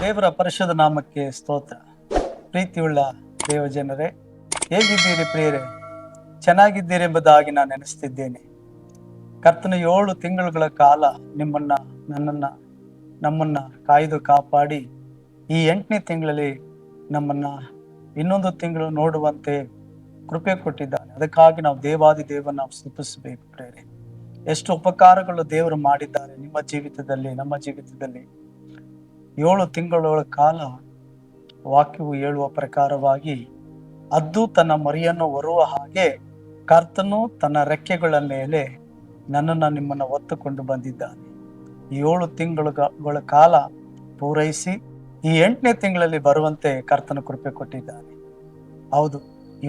ದೇವರ ಪರಿಶುದ್ಧ ನಾಮಕ್ಕೆ ಸ್ತೋತ್ರ. ಪ್ರೀತಿಯುಳ್ಳ ದೇವಜನರೇ, ಹೇಗಿದ್ದೀರಿ ಪ್ರಿಯರೇ? ಚೆನ್ನಾಗಿದ್ದೀರೆಂಬುದಾಗಿ ನಾನು ನೆನೆಸ್ತಿದ್ದೇನೆ. ಕರ್ತನ 7 ತಿಂಗಳುಗಳ ಕಾಲ ನಮ್ಮನ್ನ ಕಾಯ್ದು ಕಾಪಾಡಿ ಈ 8ನೇ ತಿಂಗಳಲ್ಲಿ ನಮ್ಮನ್ನ ಇನ್ನೊಂದು ತಿಂಗಳು ನೋಡುವಂತೆ ಕೃಪೆ ಕೊಟ್ಟಿದ್ದಾನೆ. ಅದಕ್ಕಾಗಿ ನಾವು ದೇವಾದಿ ದೇವನ ನಾವು ಸ್ತುತಿಸಬೇಕು ಪ್ರಿಯರೇ. ಎಷ್ಟು ಉಪಕಾರಗಳು ದೇವರು ಮಾಡಿದ್ದಾರೆ ನಿಮ್ಮ ಜೀವಿತದಲ್ಲಿ, ನಮ್ಮ ಜೀವಿತದಲ್ಲಿ. 7 ತಿಂಗಳ ಕಾಲ ವಾಕ್ಯವು ಹೇಳುವ ಪ್ರಕಾರವಾಗಿ ಅದ್ದು ತನ್ನ ಮರಿಯನ್ನು ಹೊರುವ ಹಾಗೆ ಕರ್ತನು ತನ್ನ ರೆಕ್ಕೆಗಳ ಮೇಲೆ ನನ್ನನ್ನು ನಿಮ್ಮನ್ನು ಹೊತ್ತುಕೊಂಡು ಬಂದಿದ್ದಾನೆ. 7 ತಿಂಗಳ ಕಾಲ ಪೂರೈಸಿ ಈ 8ನೇ ತಿಂಗಳಲ್ಲಿ ಬರುವಂತೆ ಕರ್ತನ ಕೃಪೆ ಕೊಟ್ಟಿದ್ದಾನೆ. ಹೌದು,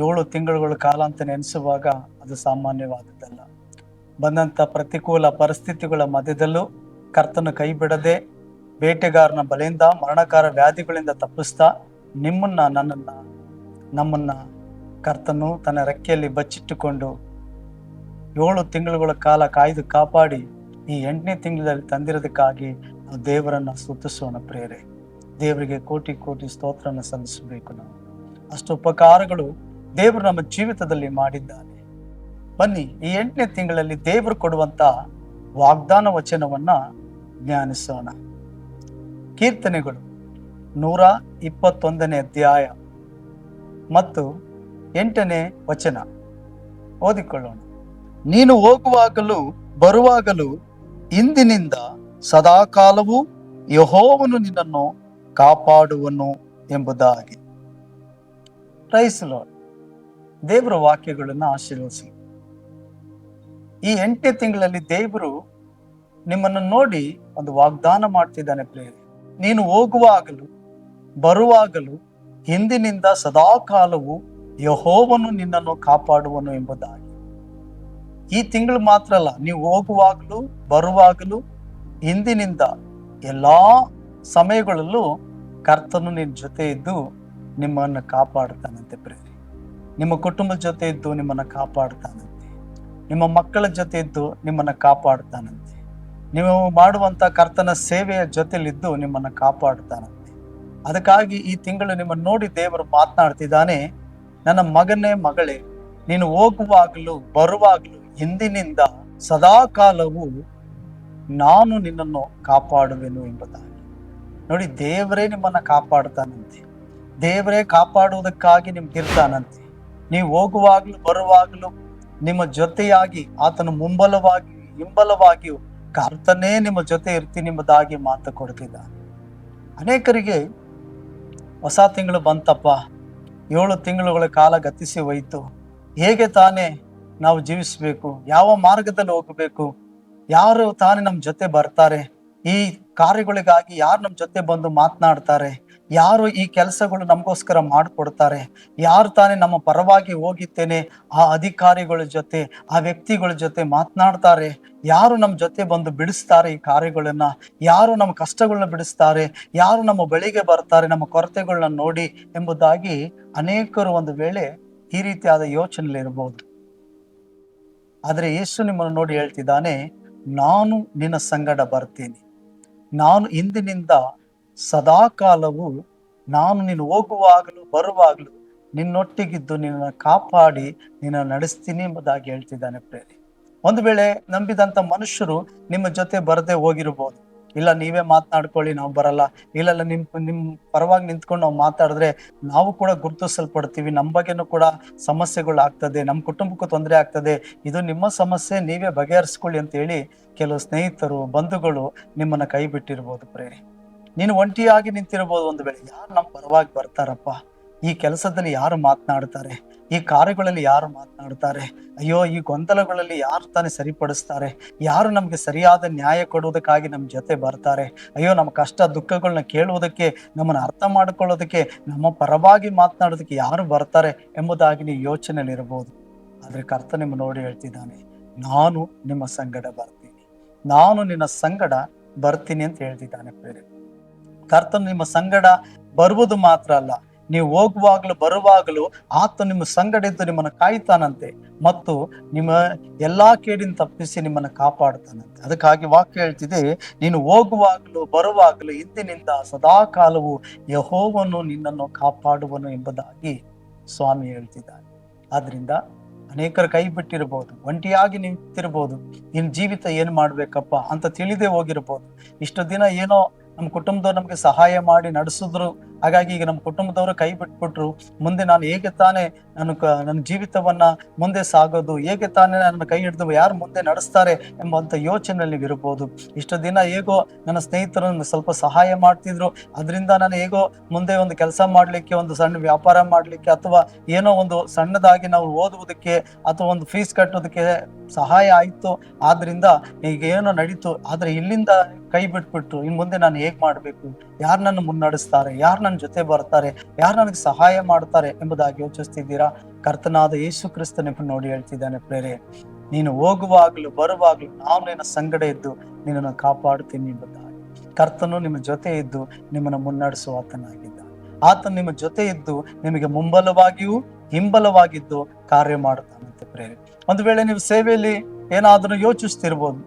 7 ತಿಂಗಳುಗಳ ಕಾಲ ಅಂತ ನೆನೆಸುವಾಗ ಅದು ಸಾಮಾನ್ಯವಾದದ್ದಲ್ಲ. ಬಂದಂತ ಪ್ರತಿಕೂಲ ಪರಿಸ್ಥಿತಿಗಳ ಮಧ್ಯದಲ್ಲೂ ಕರ್ತನ ಕೈ ಬಿಡದೆ ಬೇಟೆಗಾರನ ಬಲೆಯಿಂದ, ಮರಣಕಾರ ವ್ಯಾಧಿಗಳಿಂದ ತಪ್ಪಿಸ್ತಾ ನಮ್ಮನ್ನ ಕರ್ತನು ತನ್ನ ರೆಕ್ಕೆಯಲ್ಲಿ ಬಚ್ಚಿಟ್ಟುಕೊಂಡು 7 ತಿಂಗಳುಗಳ ಕಾಲ ಕಾಯ್ದು ಕಾಪಾಡಿ ಈ 8ನೇ ತಿಂಗಳಲ್ಲಿ ತಂದಿರೋದಕ್ಕಾಗಿ ನಾವು ದೇವರನ್ನ ಸ್ತುತಿಸೋಣ ಪ್ರಿಯರೇ. ದೇವರಿಗೆ ಕೋಟಿ ಕೋಟಿ ಸ್ತೋತ್ರನ ಸಲ್ಲಿಸಬೇಕು. ನಾವು ಅಷ್ಟು ಉಪಕಾರಗಳು ದೇವರು ನಮ್ಮ ಜೀವಿತದಲ್ಲಿ ಮಾಡಿದ್ದಾನೆ. ಬನ್ನಿ, ಈ 8ನೇ ತಿಂಗಳಲ್ಲಿ ದೇವರು ಕೊಡುವಂತ ವಾಗ್ದಾನ ವಚನವನ್ನ ಧ್ಯಾನಿಸೋಣ. ಕೀರ್ತನೆಗಳು 121ನೇ ಅಧ್ಯಾಯ ಮತ್ತು 8ನೇ ವಚನ ಓದಿಕೊಳ್ಳೋಣ. ನೀನು ಹೋಗುವಾಗಲೂ ಬರುವಾಗಲೂ ಇಂದಿನಿಂದ ಸದಾಕಾಲವೂ ಯೆಹೋವನು ನಿನ್ನನ್ನು ಕಾಪಾಡುವನು ಎಂಬುದಾಗಿ. Praise Lord. ದೇವರ ವಾಕ್ಯಗಳನ್ನು ಆಶೀರ್ವದಿಸಿ. ಈ 8ನೇ ತಿಂಗಳಲ್ಲಿ ದೇವರು ನಿಮ್ಮನ್ನು ನೋಡಿ ಒಂದು ವಾಗ್ದಾನ ಮಾಡ್ತಿದ್ದಾನೆ ಪ್ರಿಯರೇ. ನೀನು ಹೋಗುವಾಗಲೂ ಬರುವಾಗಲೂ ಹಿಂದಿನಿಂದ ಸದಾಕಾಲವು ಯೆಹೋವನು ನಿನ್ನನ್ನು ಕಾಪಾಡುವನು ಎಂಬುದಾಗಿ. ಈ ತಿಂಗಳು ಮಾತ್ರ ಅಲ್ಲ, ನೀವು ಹೋಗುವಾಗಲೂ ಬರುವಾಗಲೂ ಹಿಂದಿನಿಂದ ಎಲ್ಲಾ ಸಮಯಗಳಲ್ಲೂ ಕರ್ತನು ನಿನ್ನ ಜೊತೆ ಇದ್ದು ನಿಮ್ಮನ್ನು ಕಾಪಾಡ್ತಾನಂತೆ ಪ್ರಿಯರೇ. ನಿಮ್ಮ ಕುಟುಂಬದ ಜೊತೆ ಇದ್ದು ನಿಮ್ಮನ್ನು ಕಾಪಾಡ್ತಾನಂತೆ. ನಿಮ್ಮ ಮಕ್ಕಳ ಜೊತೆ ಇದ್ದು ನಿಮ್ಮನ್ನು ಕಾಪಾಡ್ತಾನಂತೆ. ನೀವು ಮಾಡುವಂತ ಕರ್ತನ ಸೇವೆಯ ಜೊತೆಲಿದ್ದು ನಿಮ್ಮನ್ನು ಕಾಪಾಡ್ತಾನಂತೆ. ಅದಕ್ಕಾಗಿ ಈ ತಿಂಗಳು ನಿಮ್ಮನ್ನು ನೋಡಿ ದೇವರು ಮಾತನಾಡ್ತಿದ್ದಾನೆ. ನನ್ನ ಮಗನೇ, ಮಗಳೇ, ನೀನು ಹೋಗುವಾಗಲೂ ಬರುವಾಗಲೂ ಹಿಂದಿನಿಂದ ಸದಾಕಾಲವೂ ನಾನು ನಿನ್ನನ್ನು ಕಾಪಾಡುವೆನು ಎಂಬುದಾಗಿ. ನೋಡಿ, ದೇವರೇ ನಿಮ್ಮನ್ನ ಕಾಪಾಡ್ತಾನಂತೆ. ದೇವರೇ ಕಾಪಾಡುವುದಕ್ಕಾಗಿ ನಿಮ್ಗಿರ್ತಾನಂತೆ. ನೀವು ಹೋಗುವಾಗ್ಲೂ ಬರುವಾಗಲೂ ನಿಮ್ಮ ಜೊತೆಯಾಗಿ ಆತನ ಮುಂಬಲವಾಗಿ ಹಿಂಬಲವಾಗಿಯೂ ಕರ್ತನೇ ನಿಮ್ಮ ಜೊತೆ ಇರ್ತೀನಿ ಎಂಬುದಾಗಿ ಮಾತು ಕೊಡ್ತಿದ್ದಾನೆ. ಅನೇಕರಿಗೆ ಹೊಸ ತಿಂಗಳು ಬಂತಪ್ಪ, 7 ತಿಂಗಳುಗಳ ಕಾಲ ಗತಿಸಿ ಹೋಯಿತು, ಹೇಗೆ ತಾನೇ ನಾವು ಜೀವಿಸ್ಬೇಕು, ಯಾವ ಮಾರ್ಗದಲ್ಲಿ ಹೋಗಬೇಕು, ಯಾರು ತಾನೇ ನಮ್ಮ ಜೊತೆ ಬರ್ತಾರೆ, ಈ ಕಾರ್ಯಗಳಿಗಾಗಿ ಯಾರು ನಮ್ಮ ಜೊತೆ ಬಂದು ಮಾತನಾಡ್ತಾರೆ, ಯಾರು ಈ ಕೆಲಸಗಳು ನಮಗೋಸ್ಕರ ಮಾಡಿಕೊಡ್ತಾರೆ, ಯಾರು ತಾನೇ ನಮ್ಮ ಪರವಾಗಿ ಹೋಗಿದ್ದೇನೆ ಆ ಅಧಿಕಾರಿಗಳ ಜೊತೆ, ಆ ವ್ಯಕ್ತಿಗಳ ಜೊತೆ ಮಾತನಾಡ್ತಾರೆ, ಯಾರು ನಮ್ಮ ಜೊತೆ ಬಂದು ಬಿಡಿಸ್ತಾರೆ ಈ ಕಾರ್ಯಗಳನ್ನ, ಯಾರು ನಮ್ಮ ಕಷ್ಟಗಳನ್ನ ಬಿಡಿಸ್ತಾರೆ, ಯಾರು ನಮ್ಮ ಬಳಿಗೆ ಬರ್ತಾರೆ ನಮ್ಮ ಕೊರತೆಗಳನ್ನ ನೋಡಿ ಎಂಬುದಾಗಿ ಅನೇಕರು ಒಂದು ವೇಳೆ ಈ ರೀತಿಯಾದ ಯೋಚನೆ ಇರಬಹುದು. ಆದರೆ ಯೇಸು ನಿಮ್ಮನ್ನು ನೋಡಿ ಹೇಳ್ತಿದ್ದಾನೆ, ನಾನು ನಿನ್ನ ಸಂಗಡ ಬರ್ತೀನಿ. ನಾನು ಇಂದಿನಿಂದ ಸದಾಕಾಲವು ನಾನು ನೀನು ಹೋಗುವಾಗಲೂ ಬರುವಾಗಲೂ ನಿನ್ನೊಟ್ಟಿಗಿದ್ದು ನಿನ್ನ ಕಾಪಾಡಿ ನಿನ್ನ ನಡೆಸ್ತೀನಿ ಎಂಬುದಾಗಿ ಹೇಳ್ತಿದ್ದಾನೆ ಪ್ರೇರಿ. ಒಂದು ವೇಳೆ ನಂಬಿದಂತ ಮನುಷ್ಯರು ನಿಮ್ಮ ಜೊತೆ ಬರದೆ ಹೋಗಿರ್ಬೋದು. ಇಲ್ಲ, ನೀವೇ ಮಾತನಾಡ್ಕೊಳ್ಳಿ, ನಾವು ಬರಲ್ಲ, ಇಲ್ಲ ನಿಮ್ ಪರವಾಗಿ ನಿಂತ್ಕೊಂಡು ನಾವು ಮಾತಾಡಿದ್ರೆ ನಾವು ಕೂಡ ಗುರುತಿಸಲ್ಪಡ್ತೀವಿ, ನಮ್ಮ ಬಗ್ಗೆನೂ ಕೂಡ ಸಮಸ್ಯೆಗಳು ಆಗ್ತದೆ, ನಮ್ಮ ಕುಟುಂಬಕ್ಕೂ ತೊಂದರೆ ಆಗ್ತದೆ, ಇದು ನಿಮ್ಮ ಸಮಸ್ಯೆ, ನೀವೇ ಬಗೆಹರಿಸ್ಕೊಳ್ಳಿ ಅಂತ ಹೇಳಿ ಕೆಲವು ಸ್ನೇಹಿತರು, ಬಂಧುಗಳು ನಿಮ್ಮನ್ನ ಕೈ ಬಿಟ್ಟಿರ್ಬೋದು ಪ್ರೇರಿ. ನೀನು ಒಂಟಿಯಾಗಿ ನಿಂತಿರ್ಬೋದು. ಒಂದು ವೇಳೆ ಯಾರು ನಮ್ಮ ಪರವಾಗಿ ಬರ್ತಾರಪ್ಪ, ಈ ಕೆಲಸದಲ್ಲಿ ಯಾರು ಮಾತನಾಡ್ತಾರೆ, ಈ ಕಾರ್ಯಗಳಲ್ಲಿ ಯಾರು ಮಾತನಾಡ್ತಾರೆ, ಅಯ್ಯೋ ಈ ಗೊಂದಲಗಳಲ್ಲಿ ಯಾರು ತಾನೇ ಸರಿಪಡಿಸ್ತಾರೆ, ಯಾರು ನಮ್ಗೆ ಸರಿಯಾದ ನ್ಯಾಯ ಕೊಡುವುದಕ್ಕಾಗಿ ನಮ್ಮ ಜೊತೆ ಬರ್ತಾರೆ, ಅಯ್ಯೋ ನಮ್ಮ ಕಷ್ಟ ದುಃಖಗಳನ್ನ ಕೇಳುವುದಕ್ಕೆ, ನಮ್ಮನ್ನು ಅರ್ಥ ಮಾಡ್ಕೊಳ್ಳೋದಕ್ಕೆ, ನಮ್ಮ ಪರವಾಗಿ ಮಾತನಾಡೋದಕ್ಕೆ ಯಾರು ಬರ್ತಾರೆ ಎಂಬುದಾಗಿ ನೀವು ಯೋಚನೆಯಲ್ಲಿ ಇರಬಹುದು. ಆದ್ರೆ ಕರ್ತ ನಿಮ್ಮ ನೋಡಿ ಹೇಳ್ತಿದ್ದಾನೆ, ನಾನು ನಿಮ್ಮ ಸಂಗಡ ಬರ್ತೀನಿ, ನಾನು ನಿನ್ನ ಸಂಗಡ ಬರ್ತೀನಿ ಅಂತ ಹೇಳ್ತಿದ್ದಾನೆ ಪ್ರೇರೆ. ಕರ್ತನು ನಿಮ್ಮ ಸಂಗಡ ಬರುವುದು ಮಾತ್ರ ಅಲ್ಲ, ನೀವು ಹೋಗುವಾಗಲೂ ಬರುವಾಗಲೂ ಆತ ನಿಮ್ಮ ಸಂಗಡಿದ್ದು ನಿಮ್ಮನ್ನು ಕಾಯ್ತಾನಂತೆ ಮತ್ತು ನಿಮ್ಮ ಎಲ್ಲಾ ಕೇಡಿನ ತಪ್ಪಿಸಿ ನಿಮ್ಮನ್ನು ಕಾಪಾಡ್ತಾನಂತೆ. ಅದಕ್ಕಾಗಿ ವಾಕ್ಯ ಹೇಳ್ತಿದೆ, ನೀನು ಹೋಗುವಾಗಲೂ ಬರುವಾಗಲೂ ಇಂದಿನಿಂದ ಸದಾ ಕಾಲವು ಯೆಹೋವನು ನಿನ್ನನ್ನು ಕಾಪಾಡುವನು ಎಂಬುದಾಗಿ ಸ್ವಾಮಿ ಹೇಳ್ತಿದ್ದಾನೆ. ಆದ್ರಿಂದ ಅನೇಕರ ಕೈ ಬಿಟ್ಟಿರ್ಬೋದು, ಒಂಟಿಯಾಗಿ ನಿಂತಿರ್ಬೋದು, ನಿನ್ ಜೀವಿತ ಏನ್ ಮಾಡ್ಬೇಕಪ್ಪ ಅಂತ ತಿಳಿದೇ ಹೋಗಿರ್ಬೋದು. ಇಷ್ಟು ದಿನ ಏನೋ ನಮ್ಮ ಕುಟುಂಬದವ್ರು ನಮ್ಗೆ ಸಹಾಯ ಮಾಡಿ ನಡೆಸಿದ್ರು, ಹಾಗಾಗಿ ಈಗ ನಮ್ಮ ಕುಟುಂಬದವರು ಕೈ ಬಿಟ್ಬಿಟ್ರು, ಮುಂದೆ ನಾನು ಹೇಗೆ ತಾನೇ ನನ್ನ ಜೀವಿತವನ್ನ ಮುಂದೆ ಸಾಗೋದು, ಹೇಗೆ ತಾನೇ ನನ್ನ ಕೈ ಹಿಡಿದು ಯಾರು ಮುಂದೆ ನಡೆಸ್ತಾರೆ ಎಂಬಂತ ಯೋಚನೆಯಲ್ಲಿ ಇರ್ಬೋದು. ಇಷ್ಟು ದಿನ ಹೇಗೋ ನನ್ನ ಸ್ನೇಹಿತರು ಸ್ವಲ್ಪ ಸಹಾಯ ಮಾಡ್ತಿದ್ರು, ಅದರಿಂದ ನಾನು ಹೇಗೋ ಮುಂದೆ ಒಂದು ಕೆಲಸ ಮಾಡ್ಲಿಕ್ಕೆ, ಒಂದು ಸಣ್ಣ ವ್ಯಾಪಾರ ಮಾಡ್ಲಿಕ್ಕೆ, ಅಥವಾ ಏನೋ ಒಂದು ಸಣ್ಣದಾಗಿ ನಾವು ಓದುವುದಕ್ಕೆ ಅಥವಾ ಒಂದು ಫೀಸ್ ಕಟ್ಟೋದಕ್ಕೆ ಸಹಾಯ ಆಯ್ತು, ಆದ್ರಿಂದ ಈಗ ಏನೋ ನಡೀತು. ಆದ್ರೆ ಇಲ್ಲಿಂದ ಕೈ ಬಿಟ್ಬಿಟ್ಟು ಇನ್ ಮುಂದೆ ನಾನು ಹೇಗ್ ಮಾಡ್ಬೇಕು, ಯಾರು ನನ್ನ ಮುನ್ನಡೆಸ್ತಾರೆ, ಯಾರು ನನ್ನ ಜೊತೆ ಬರ್ತಾರೆ, ಯಾರು ನನಗೆ ಸಹಾಯ ಮಾಡ್ತಾರೆ ಎಂಬುದಾಗಿ ಯೋಚಿಸ್ತಿದ್ದೀರಾ? ಕರ್ತನಾದ ಯೇಸು ಕ್ರಿಸ್ತ ನಿಮ್ಮನ್ನು ನೋಡಿ ಹೇಳ್ತಿದ್ದಾನೆ, ಪ್ರೇರೆ, ನೀನು ಹೋಗುವಾಗ್ಲೂ ಬರುವಾಗ್ಲೂ ನಾನು ನಿನ್ನ ಸಂಗಡ ಇದ್ದು ನಿನ್ನನ್ನು ಕಾಪಾಡುತ್ತೀನಿ ಎಂಬುದಾಗಿ. ಕರ್ತನು ನಿಮ್ಮ ಜೊತೆ ಇದ್ದು ನಿಮ್ಮನ್ನು ಮುನ್ನಡೆಸುವ ಆತನಾಗಿದ್ದಾನೆ. ಆತನು ನಿಮ್ಮ ಜೊತೆ ಇದ್ದು ನಿಮಗೆ ಮುಂಬಲವಾಗಿಯೂ ಹಿಂಬಲವಾಗಿದ್ದು ಕಾರ್ಯ ಮಾಡುತ್ತಾನಂತೆ. ಪ್ರೇರೆ, ಒಂದು ವೇಳೆ ನೀವು ಸೇವೆಯಲ್ಲಿ ಏನಾದರೂ ಯೋಚಿಸ್ತಿರ್ಬೋದು,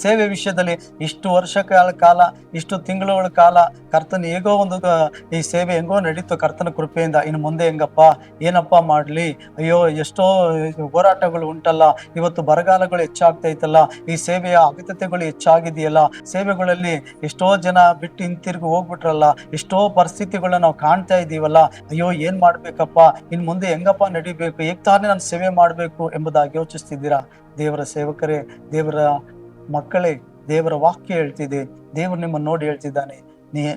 ಸೇವೆ ವಿಷಯದಲ್ಲಿ ಇಷ್ಟು ವರ್ಷಗಳ ಕಾಲ, ಇಷ್ಟು ತಿಂಗಳ ಕಾಲ ಕರ್ತನ ಹೇಗೋ ಒಂದು ಈ ಸೇವೆ ಹೆಂಗೋ ನಡೀತು ಕರ್ತನ ಕೃಪೆಯಿಂದ, ಇನ್ನು ಮುಂದೆ ಹೆಂಗಪ್ಪ, ಏನಪ್ಪ ಮಾಡ್ಲಿ, ಅಯ್ಯೋ ಎಷ್ಟೋ ಹೋರಾಟಗಳು ಉಂಟಲ್ಲ, ಇವತ್ತು ಬರಗಾಲಗಳು ಹೆಚ್ಚಾಗ್ತೈತಲ್ಲ, ಈ ಸೇವೆಯ ಅಗತ್ಯತೆಗಳು ಹೆಚ್ಚಾಗಿದೆಯಲ್ಲ, ಸೇವೆಗಳಲ್ಲಿ ಎಷ್ಟೋ ಜನ ಬಿಟ್ಟು ಹಿಂತಿರುಗಿ ಹೋಗ್ಬಿಟ್ರಲ್ಲ, ಎಷ್ಟೋ ಪರಿಸ್ಥಿತಿಗಳನ್ನ ನಾವು ಕಾಣ್ತಾ ಇದ್ದೀವಲ್ಲ, ಅಯ್ಯೋ ಏನ್ ಮಾಡ್ಬೇಕಪ್ಪ, ಇನ್ ಮುಂದೆ ಹೆಂಗಪ್ಪ ನಡಿಬೇಕು, ಹೇಗ್ ತಾನೇ ನಾನು ಸೇವೆ ಮಾಡ್ಬೇಕು ಎಂಬುದಾಗಿ ಯೋಚಿಸ್ತಿದ್ದೀರಾ? ದೇವರ ಸೇವಕರೇ, ದೇವರ ಮಕ್ಕಳೇ, ದೇವರ ವಾಕ್ಯ ಹೇಳ್ತಿದೆ, ದೇವರು ನಿಮ್ಮನ್ನು ನೋಡಿ ಹೇಳ್ತಿದ್ದಾನೆ,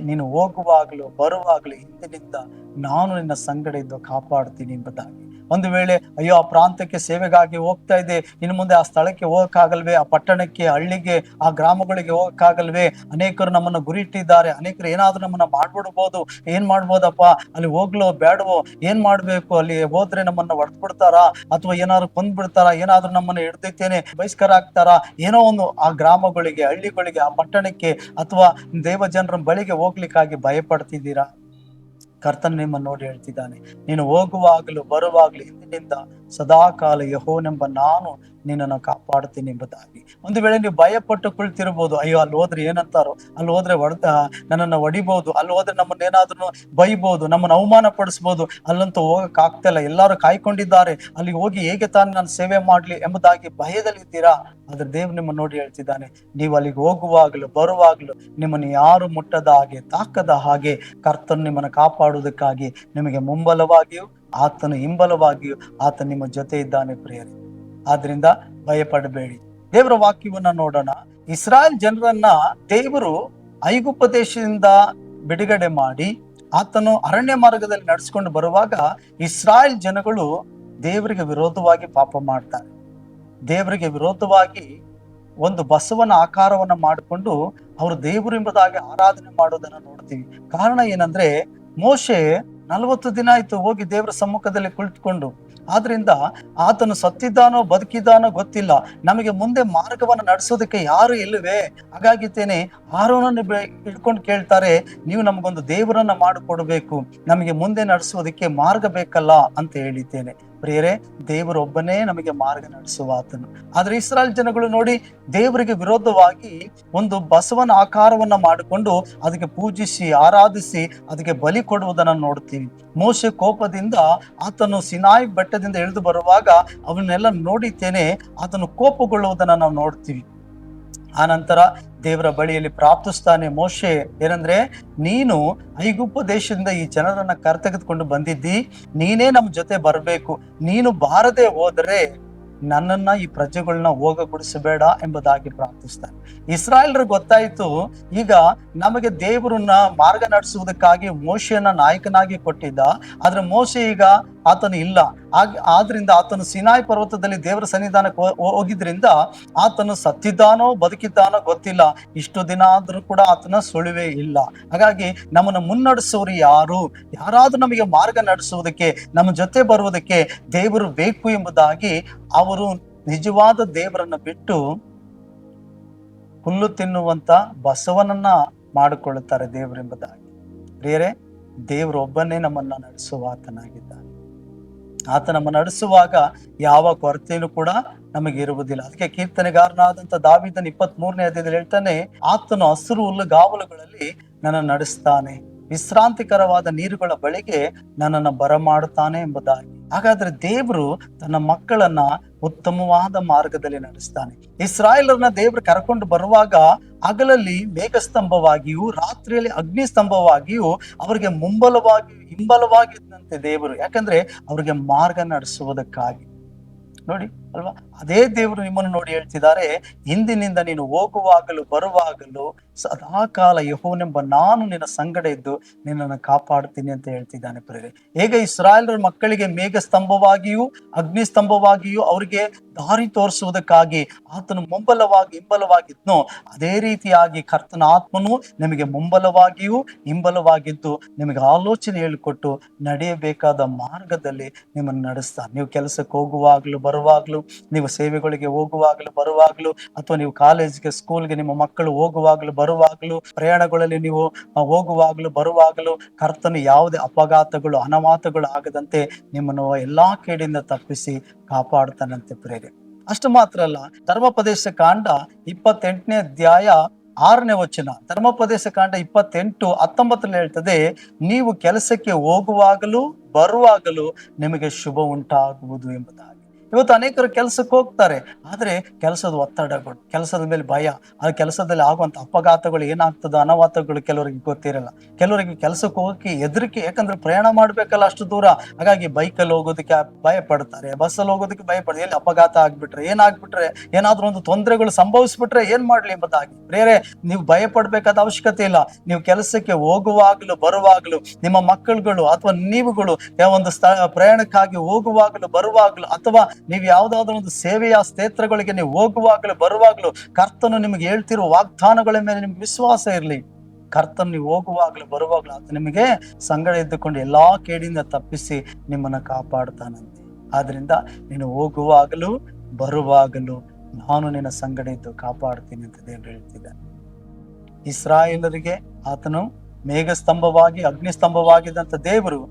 ನೀನು ಹೋಗುವಾಗ್ಲೂ ಬರುವಾಗ್ಲೂ ಹಿಂದಿನಿಂದ ನಾನು ನಿನ್ನ ಸಂಗಡ ಇದ್ದು ಕಾಪಾಡ್ತೀನಿ ಎಂಬುದಾಗಿ. ಒಂದು ವೇಳೆ ಅಯ್ಯೋ ಆ ಪ್ರಾಂತಕ್ಕೆ ಸೇವೆಗಾಗಿ ಹೋಗ್ತಾ ಇದೆ, ಇನ್ನು ಮುಂದೆ ಆ ಸ್ಥಳಕ್ಕೆ ಹೋಗಕ್ಕಾಗಲ್ವೇ, ಆ ಪಟ್ಟಣಕ್ಕೆ, ಹಳ್ಳಿಗೆ, ಆ ಗ್ರಾಮಗಳಿಗೆ ಹೋಗಕ್ಕಾಗಲ್ವೇ, ಅನೇಕರು ನಮ್ಮನ್ನು ಗುರಿ ಇಟ್ಟಿದ್ದಾರೆ, ಅನೇಕರು ಏನಾದ್ರೂ ನಮ್ಮನ್ನ ಮಾಡ್ಬಿಡ್ಬೋದು, ಏನ್ ಮಾಡ್ಬೋದಪ್ಪ, ಅಲ್ಲಿ ಹೋಗ್ಲೋ ಬೇಡವೋ, ಏನ್ ಮಾಡ್ಬೇಕು, ಅಲ್ಲಿ ಹೋದ್ರೆ ನಮ್ಮನ್ನ ಹೊಡೆದ್ಬಿಡ್ತಾರಾ, ಅಥವಾ ಏನಾದ್ರು ಕೊಂದ್ಬಿಡ್ತಾರ, ಏನಾದ್ರೂ ನಮ್ಮನ್ನ ಹಿಡ್ದಿತ್ತೇನೆ ಬಹಿಷ್ಕಾರ ಆಗ್ತಾರ, ಏನೋ ಒಂದು ಆ ಗ್ರಾಮಗಳಿಗೆ, ಹಳ್ಳಿಗಳಿಗೆ, ಆ ಪಟ್ಟಣಕ್ಕೆ ಅಥವಾ ದೇವ ಜನರ ಬಳಿಗೆ ಹೋಗ್ಲಿಕ್ಕಾಗಿ ಭಯಪಡ್ತಿದ್ದೀರಾ? ಕರ್ತನ ನಿಮ್ಮನ್ನು ನೋಡಿ ಹೇಳ್ತಿದ್ದಾನೆ, ನೀನು ಹೋಗುವಾಗಲೂ ಬರುವಾಗಲೂ ಇಂದಿನಿಂದ ಸದಾ ಕಾಲ ಯೆಹೋವನೆಂಬ ನಾನು ನಿನ್ನನ್ನು ಕಾಪಾಡ್ತೀನಿ ಎಂಬುದಾಗಿ. ಒಂದು ವೇಳೆ ನೀವು ಭಯಪಟ್ಟು ಕುಳಿತಿರ್ಬೋದು, ಅಯ್ಯೋ ಅಲ್ಲಿ ಹೋದ್ರೆ ಏನಂತಾರೋ, ಅಲ್ಲಿ ಹೋದ್ರೆ ನನ್ನನ್ನು ಹೊಡಿಬಹುದು, ಅಲ್ಲಿ ಹೋದ್ರೆ ನಮ್ಮನ್ನ ಏನಾದ್ರೂ ಬೈಬಹುದು, ನಮ್ಮನ್ನು ಅವಮಾನ ಪಡಿಸ್ಬೋದು, ಅಲ್ಲಂತೂ ಹೋಗಕ್ ಆಗ್ತಿಲ್ಲ, ಎಲ್ಲರೂ ಕಾಯ್ಕೊಂಡಿದ್ದಾರೆ, ಅಲ್ಲಿ ಹೋಗಿ ಹೇಗೆ ತಾನು ನಾನು ಸೇವೆ ಮಾಡ್ಲಿ ಎಂಬುದಾಗಿ ಭಯದಲ್ಲಿದ್ದೀರಾ? ಆದ್ರೆ ದೇವ್ ನಿಮ್ಮನ್ನು ನೋಡಿ ಹೇಳ್ತಿದ್ದಾನೆ, ನೀವು ಅಲ್ಲಿಗೆ ಹೋಗುವಾಗಲೂ ಬರುವಾಗಲೂ ನಿಮ್ಮನ್ನು ಯಾರು ಮುಟ್ಟದ ಹಾಗೆ, ತಾಕದ ಹಾಗೆ ಕರ್ತನು ನಿಮ್ಮನ್ನು ಕಾಪಾಡುವುದಕ್ಕಾಗಿ ನಿಮಗೆ ಮುಂಬಲವಾಗಿಯೂ ಆತನು ಹಿಂಬಲವಾಗಿಯೂ ಆತ ನಿಮ್ಮ ಜೊತೆ ಇದ್ದಾನೆ ಪ್ರಿಯರೇ. ಆದ್ರಿಂದ ಭಯಪಡಬೇಡಿ. ದೇವರ ವಾಕ್ಯವನ್ನ ನೋಡೋಣ. ಇಸ್ರಾಯೇಲ್ ಜನರನ್ನ ದೇವರು ಐಗುಪ್ತ ದೇಶದಿಂದ ಬಿಡುಗಡೆ ಮಾಡಿ ಆತನು ಅರಣ್ಯ ಮಾರ್ಗದಲ್ಲಿ ನಡೆಸ್ಕೊಂಡು ಬರುವಾಗ ಇಸ್ರಾಯೇಲ್ ಜನಗಳು ದೇವರಿಗೆ ವಿರೋಧವಾಗಿ ಪಾಪ ಮಾಡ್ತಾರೆ. ದೇವರಿಗೆ ವಿರೋಧವಾಗಿ ಒಂದು ಬಸವನ ಆಕಾರವನ್ನ ಮಾಡಿಕೊಂಡು ಅವರು ದೇವರು ಎಂಬುದಾಗಿ ಆರಾಧನೆ ಮಾಡೋದನ್ನ ನೋಡ್ತೀವಿ. ಕಾರಣ ಏನಂದ್ರೆ, ಮೋಶೆ 40 ದಿನ ಆಯ್ತು ಹೋಗಿ ದೇವರ ಸಮ್ಮುಖದಲ್ಲಿ ಕುಳಿತುಕೊಂಡು, ಆದ್ರಿಂದ ಆತನು ಸತ್ತಿದ್ದಾನೋ ಬದುಕಿದ್ದಾನೋ ಗೊತ್ತಿಲ್ಲ, ನಮಗೆ ಮುಂದೆ ಮಾರ್ಗವನ್ನು ನಡೆಸೋದಕ್ಕೆ ಯಾರು ಇಲ್ಲವೇ, ಹಾಗಾಗಿತ್ತೇನೆ ಆರೋನನ್ನು ಹಿಡ್ಕೊಂಡು ಕೇಳ್ತಾರೆ, ನೀವು ನಮಗೊಂದು ದೇವರನ್ನ ಮಾಡಿಕೊಡ್ಬೇಕು, ನಮಗೆ ಮುಂದೆ ನಡೆಸೋದಕ್ಕೆ ಮಾರ್ಗ ಬೇಕಲ್ಲ ಅಂತ ಹೇಳಿದ್ದೇನೆ. ಪ್ರಿಯರೇ, ದೇವರೊಬ್ಬನೇ ನಮಗೆ ಮಾರ್ಗ ನಡೆಸುವ ಆತನು. ಆದ್ರೆ ಇಸ್ರಾಯೇಲ್ ಜನಗಳು ನೋಡಿ ದೇವರಿಗೆ ವಿರೋಧವಾಗಿ ಒಂದು ಬಸವನ ಆಕಾರವನ್ನ ಮಾಡಿಕೊಂಡು ಅದಕ್ಕೆ ಪೂಜಿಸಿ ಆರಾಧಿಸಿ ಅದಕ್ಕೆ ಬಲಿ ಕೊಡುವುದನ್ನ ನೋಡ್ತೀವಿ. ಮೋಶೆ ಕೋಪದಿಂದ ಆತನು ಸಿನಾಯಿ ಬೆಟ್ಟದಿಂದ ಇಳಿದು ಬರುವಾಗ ಅವನ್ನೆಲ್ಲ ನೋಡಿದ್ದೇನೆ, ಆತನು ಕೋಪಗೊಳ್ಳುವುದನ್ನ ನಾವು ನೋಡ್ತೀವಿ. ಆನಂತರ ದೇವರ ಬಳಿಯಲ್ಲಿ ಪ್ರಾರ್ಥಿಸ್ತಾನೆ ಮೋಶೆ, ಏನಂದ್ರೆ, ನೀನು ಐಗುಪ್ತ ದೇಶದಿಂದ ಈ ಜನರನ್ನ ಕರೆತೆಗೆದುಕೊಂಡು ಬಂದಿದ್ದಿ, ನೀನೇ ನಮ್ಮ ಜೊತೆ ಬರಬೇಕು, ನೀನು ಬಾರದೆ ಹೋದರೆ ನನ್ನನ್ನ ಈ ಪ್ರಜೆಗಳನ್ನ ಹೋಗಗೊಡಿಸಬೇಡ ಎಂಬುದಾಗಿ ಪ್ರಾರ್ಥಿಸ್ತಾನೆ. ಇಸ್ರಾಯೇಲ್ರಿಗೆ ಗೊತ್ತಾಯ್ತು, ಈಗ ನಮಗೆ ದೇವರನ್ನ ಮಾರ್ಗ ನಡೆಸುವುದಕ್ಕಾಗಿ ಮೋಶೆಯನ್ನ ನಾಯಕನಾಗಿ ಕೊಟ್ಟಿದ್ದ, ಆದ್ರೆ ಮೋಶೆ ಈಗ ಆತನು ಇಲ್ಲ. ಆದ್ರಿಂದ ಆತನು ಸಿನಾಯಿ ಪರ್ವತದಲ್ಲಿ ದೇವರ ಸನ್ನಿಧಾನಕ್ಕೆ ಹೋಗಿದ್ರಿಂದ ಆತನು ಸತ್ತಿದ್ದಾನೋ ಬದುಕಿದ್ದಾನೋ ಗೊತ್ತಿಲ್ಲ. ಇಷ್ಟು ದಿನ ಆದ್ರೂ ಕೂಡ ಆತನ ಸುಳಿವೇ ಇಲ್ಲ. ಹಾಗಾಗಿ ನಮ್ಮನ್ನು ಮುನ್ನಡೆಸೋರು ಯಾರಾದ್ರೂ ನಮಗೆ ಮಾರ್ಗ ನಡೆಸುವುದಕ್ಕೆ, ನಮ್ಮ ಜೊತೆ ಬರುವುದಕ್ಕೆ ದೇವರು ಬೇಕು ಎಂಬುದಾಗಿ ಅವರು ನಿಜವಾದ ದೇವರನ್ನ ಬಿಟ್ಟು ಹುಲ್ಲು ತಿನ್ನುವಂತ ಬಸವನನ್ನ ಮಾಡಿಕೊಳ್ಳುತ್ತಾರೆ ದೇವರೆಂಬುದಾಗಿ. ಪ್ರಿಯರೇ, ದೇವರು ಒಬ್ಬನೇ ನಮ್ಮನ್ನ ನಡೆಸುವ ಆತನಾಗಿದ್ದಾನೆ. ಆತ ನಮ್ಮ ನಡೆಸುವಾಗ ಯಾವ ಕೊರತೆಯೂ ಕೂಡ ನಮಗೆ ಇರುವುದಿಲ್ಲ. ಅದಕ್ಕೆ ಕೀರ್ತನೆಗಾರನಾದಂತ ದಾವೀದನ 23ನೇ ಅಧ್ಯಾಯದಲ್ಲಿ ಹೇಳ್ತಾನೆ, ಆತನು ಹಸಿರು ಹುಲ್ಲುಗಾವಲುಗಳಲ್ಲಿ ನನ್ನ ನಡೆಸ್ತಾನೆ, ವಿಶ್ರಾಂತಿಕರವಾದ ನೀರುಗಳ ಬಳಿಗೆ ನನ್ನನ್ನು ಬರಮಾಡುತ್ತಾನೆ ಎಂಬುದಾಗಿ. ಹಾಗಾದ್ರೆ ದೇವರು ತನ್ನ ಮಕ್ಕಳನ್ನ ಉತ್ತಮವಾದ ಮಾರ್ಗದಲ್ಲಿ ನಡೆಸ್ತಾನೆ. ಇಸ್ರಾಯೇಲರನ್ನ ದೇವರು ಕರ್ಕೊಂಡು ಬರುವಾಗ ಹಗಲಲ್ಲಿ ಮೇಘಸ್ತಂಭವಾಗಿಯೂ ರಾತ್ರಿಯಲ್ಲಿ ಅಗ್ನಿ ಸ್ತಂಭವಾಗಿಯೂ ಅವರಿಗೆ ಹಿಂಬಲವಾಗಿದ್ದಂತೆ ದೇವರು. ಯಾಕಂದ್ರೆ ಅವ್ರಿಗೆ ಮಾರ್ಗ ನಡೆಸುವುದಕ್ಕಾಗಿ. ನೋಡಿ ಅಲ್ವಾ, ಅದೇ ದೇವರು ನಿಮ್ಮನ್ನು ನೋಡಿ ಹೇಳ್ತಿದ್ದಾರೆ, ಇಂದಿನಿಂದ ನೀನು ಹೋಗುವಾಗಲೂ ಬರುವಾಗಲೂ ಸದಾಕಾಲ ಯೆಹೋವನೆಂಬ ನಾನು ನಿನ್ನ ಸಂಗಡ ಇದ್ದು ನಿನ್ನನ್ನು ಕಾಪಾಡ್ತೀನಿ ಅಂತ ಹೇಳ್ತಿದ್ದಾನೆ ಪ್ರಿಯರೇ. ಹೇಗೆ ಇಸ್ರಾಯೇಲರ ಮಕ್ಕಳಿಗೆ ಮೇಘ ಸ್ತಂಭವಾಗಿಯೂ ಅಗ್ನಿ ಸ್ತಂಭವಾಗಿಯೂ ಅವರಿಗೆ ದಾರಿ ತೋರಿಸುವುದಕ್ಕಾಗಿ ಆತನು ಹಿಂಬಲವಾಗಿದ್ನೋ, ಅದೇ ರೀತಿಯಾಗಿ ಕರ್ತನ ಆತ್ಮನು ನಿಮಗೆ ಮುಂಬಲವಾಗಿಯೂ ಹಿಂಬಲವಾಗಿದ್ದು ನಿಮಗೆ ಆಲೋಚನೆ ಹೇಳಿಕೊಟ್ಟು ನಡೆಯಬೇಕಾದ ಮಾರ್ಗದಲ್ಲಿ ನಿಮ್ಮನ್ನು ನಡೆಸ್ತಾನೆ. ನೀವು ಕೆಲಸಕ್ಕೆ ಹೋಗುವಾಗ್ಲೂ ಬರುವಾಗ್ಲೂ, ನೀವು ಸೇವೆಗಳಿಗೆ ಹೋಗುವಾಗಲೂ ಬರುವಾಗಲೂ, ಅಥವಾ ನೀವು ಕಾಲೇಜ್ಗೆ ಸ್ಕೂಲ್ಗೆ ನಿಮ್ಮ ಮಕ್ಕಳು ಹೋಗುವಾಗಲೂ ಬರುವಾಗಲೂ, ಪ್ರಯಾಣಗಳಲ್ಲಿ ನೀವು ಹೋಗುವಾಗಲೂ ಬರುವಾಗಲೂ ಕರ್ತನು ಯಾವುದೇ ಅಪಘಾತಗಳು ಅನಾಹುತಗಳು ಆಗದಂತೆ ನಿಮ್ಮನ್ನು ಎಲ್ಲಾ ಕೇಡಿಂದ ತಪ್ಪಿಸಿ ಕಾಪಾಡ್ತಾನಂತೆ ಪ್ರೇರೆ. ಅಷ್ಟು ಮಾತ್ರ ಅಲ್ಲ, ಧರ್ಮೋಪದೇಶ ಕಾಂಡ 28ನೇ ಅಧ್ಯಾಯ 6ನೇ ವಚನ, ಧರ್ಮೋಪದೇಶ ಕಾಂಡ 28:19 ಹೇಳ್ತದೆ, ನೀವು ಕೆಲಸಕ್ಕೆ ಹೋಗುವಾಗಲೂ ಬರುವಾಗಲೂ ನಿಮಗೆ ಶುಭ ಉಂಟಾಗುವುದು ಎಂಬುದಾಗಿ. ಇವತ್ತು ಅನೇಕರು ಕೆಲಸಕ್ಕೆ ಹೋಗ್ತಾರೆ, ಆದ್ರೆ ಕೆಲಸದ ಒತ್ತಡಗಳು, ಕೆಲಸದ ಮೇಲೆ ಭಯ, ಆ ಕೆಲಸದಲ್ಲಿ ಆಗುವಂತ ಅಪಘಾತಗಳು ಏನಾಗ್ತದೋ ಅನಾಹುತಗಳು ಕೆಲವರಿಗೆ ಗೊತ್ತಿರಲ್ಲ. ಕೆಲವರಿಗೆ ಕೆಲಸಕ್ಕೆ ಹೋಗಕ್ಕೆ ಹೆದರಿಕೆ, ಯಾಕಂದ್ರೆ ಪ್ರಯಾಣ ಮಾಡ್ಬೇಕಲ್ಲ ಅಷ್ಟು ದೂರ. ಹಾಗಾಗಿ ಬೈಕಲ್ಲಿ ಹೋಗೋದಕ್ಕೆ ಭಯ ಪಡ್ತಾರೆ, ಬಸ್ಸಲ್ಲಿ ಹೋಗೋದಕ್ಕೆ ಭಯ ಪಡ್ತಾರೆ. ಎಲ್ಲಿ ಅಪಘಾತ ಆಗ್ಬಿಟ್ರೆ, ಏನಾದ್ರೂ ಒಂದು ತೊಂದರೆಗಳು ಸಂಭವಿಸ್ಬಿಟ್ರೆ ಏನ್ ಮಾಡ್ಲಿ ಎಂಬುದಾಗಿ. ಬೇರೆ ನೀವು ಭಯ ಪಡ್ಬೇಕಾದ ಅವಶ್ಯಕತೆ ಇಲ್ಲ. ನೀವು ಕೆಲಸಕ್ಕೆ ಹೋಗುವಾಗಲೂ ಬರುವಾಗಲೂ, ನಿಮ್ಮ ಮಕ್ಕಳುಗಳು ಅಥವಾ ನೀವುಗಳು ಒಂದು ಪ್ರಯಾಣಕ್ಕಾಗಿ ಹೋಗುವಾಗಲೂ ಬರುವಾಗಲೂ, ಅಥವಾ ನೀವು ಯಾವ್ದಾದ್ರು ಒಂದು ಸೇವೆಯ ಕ್ಷೇತ್ರಗಳಿಗೆ ನೀವು ಹೋಗುವಾಗಲೂ ಬರುವಾಗಲೂ ಕರ್ತನು ನಿಮಗೆ ಹೇಳ್ತಿರುವ ವಾಗ್ದಾನಗಳ ಮೇಲೆ ನಿಮ್ಗೆ ವಿಶ್ವಾಸ ಇರಲಿ. ಕರ್ತನು ನೀವು ಹೋಗುವಾಗಲೂ ಬರುವಾಗಲೂ ಆತ ನಿಮಗೆ ಸಂಗಡ ಇದ್ದುಕೊಂಡು ಎಲ್ಲಾ ಕೇಡಿಂದ ತಪ್ಪಿಸಿ ನಿಮ್ಮನ್ನ ಕಾಪಾಡ್ತಾನಂತೆ. ಆದ್ರಿಂದ ನೀನು ಹೋಗುವಾಗಲೂ ಬರುವಾಗಲೂ ನಾನು ನಿನ್ನ ಸಂಗಡ ಇದ್ದು ಕಾಪಾಡ್ತೀನಿ ಅಂತ ದೇವರು ಹೇಳ್ತಿದ್ದಾನೆ. ಇಸ್ರಾಯೇಲರಿಗೆ ಆತನು ಮೇಘಸ್ತಂಭವಾಗಿ ಅಗ್ನಿಸ್ತಂಭವಾಗಿದ್ದಂತ ದೇವರು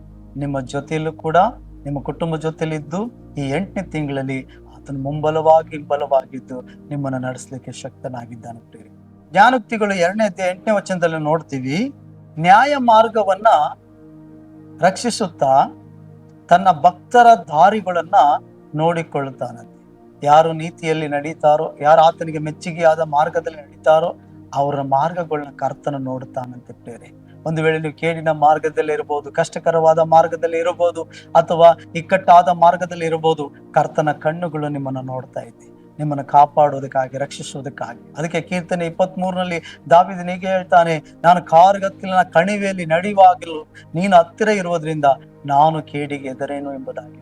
ನಿಮ್ಮ ಜೊತೆಯಲ್ಲೂ ಕೂಡ, ನಿಮ್ಮ ಕುಟುಂಬ ಜೊತೆಲಿದ್ದು ಈ 8ನೇ ತಿಂಗಳಲ್ಲಿ ಆತನು ಹಿಂಬಲವಾಗಿದ್ದು ನಿಮ್ಮನ್ನು ನಡೆಸಲಿಕ್ಕೆ ಶಕ್ತನಾಗಿದ್ದಾನೆ ಪ್ರಿಯರೇ. ಜ್ಞಾನೋಕ್ತಿಗಳು 2ನೇ ಅಧ್ಯಾಯ 8ನೇ ವಚನದಲ್ಲಿ ನೋಡ್ತೀವಿ, ನ್ಯಾಯ ಮಾರ್ಗವನ್ನ ರಕ್ಷಿಸುತ್ತಾ ತನ್ನ ಭಕ್ತರ ದಾರಿಗಳನ್ನ ನೋಡಿಕೊಳ್ಳುತ್ತಾನಂತೆ. ಯಾರು ನೀತಿಯಲ್ಲಿ ನಡೀತಾರೋ, ಯಾರು ಆತನಿಗೆ ಮೆಚ್ಚುಗೆಯಾದ ಮಾರ್ಗದಲ್ಲಿ ನಡೀತಾರೋ ಅವರ ಮಾರ್ಗಗಳನ್ನ ಕರ್ತನು ನೋಡುತ್ತಾನಂತೆ ಪ್ರಿಯರೇ. ಒಂದು ವೇಳೆ ನೀವು ಕೇಡಿನ ಮಾರ್ಗದಲ್ಲಿ ಇರಬಹುದು, ಕಷ್ಟಕರವಾದ ಮಾರ್ಗದಲ್ಲಿ ಇರಬಹುದು, ಅಥವಾ ಇಕ್ಕಟ್ಟಾದ ಮಾರ್ಗದಲ್ಲಿ ಇರಬಹುದು, ಕರ್ತನ ಕಣ್ಣುಗಳು ನಿಮ್ಮನ್ನು ನೋಡ್ತಾ ಇದೆ, ನಿಮ್ಮನ್ನು ಕಾಪಾಡೋದಕ್ಕಾಗಿ, ರಕ್ಷಿಸುವುದಕ್ಕಾಗಿ. ಅದಕ್ಕೆ ಕೀರ್ತನೆ 23ನಲ್ಲಿ ದಾವೀದನು ಹೀಗೆ ಹೇಳ್ತಾನೆ, ನಾನು ಕಾರುಗತ್ತಲಿನ ಕಣಿವೆಯಲ್ಲಿ ನಡೆಯುವಾಗಲೂ ನೀನು ಹತ್ತಿರ ಇರುವುದರಿಂದ ನಾನು ಕೇಡಿಗೆ ಹೆದರೇನು ಎಂಬುದಾಗಿ.